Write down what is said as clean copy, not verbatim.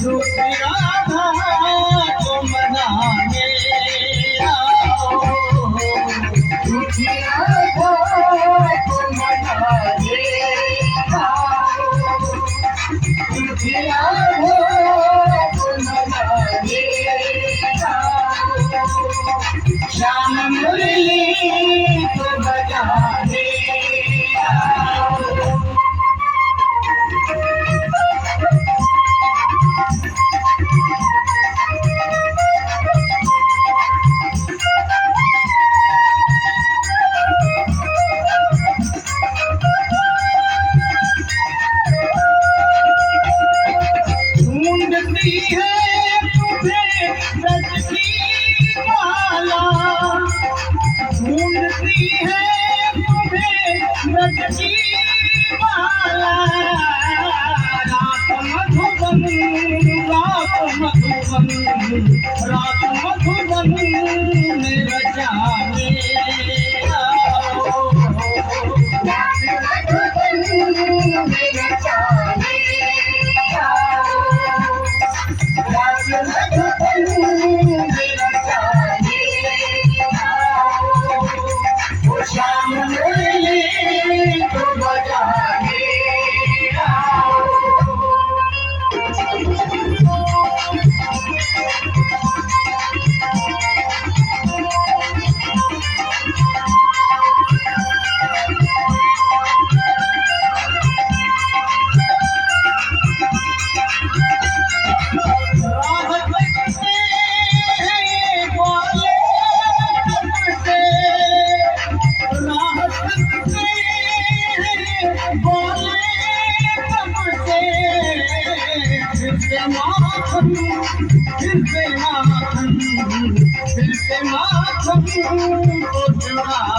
रूठी राधा को मनाने आओ, रूठी राधा को मनाने आओ, रूठी राधा को मनाने आओ, श्याम मुरली को बजाने आओ। ढूंढती है तुझे ब्रज की माला, ढूंढती है तुझे ब्रज की माला, रात मधुबन, रात मधुबन, रात मधुबन में रचाने आओ, रात मधुबन में रचाने आओ, रात मधुबन में रचाने आओ, वो श्याम मुरली को बजाने आओ। फिर से माखन को चुरा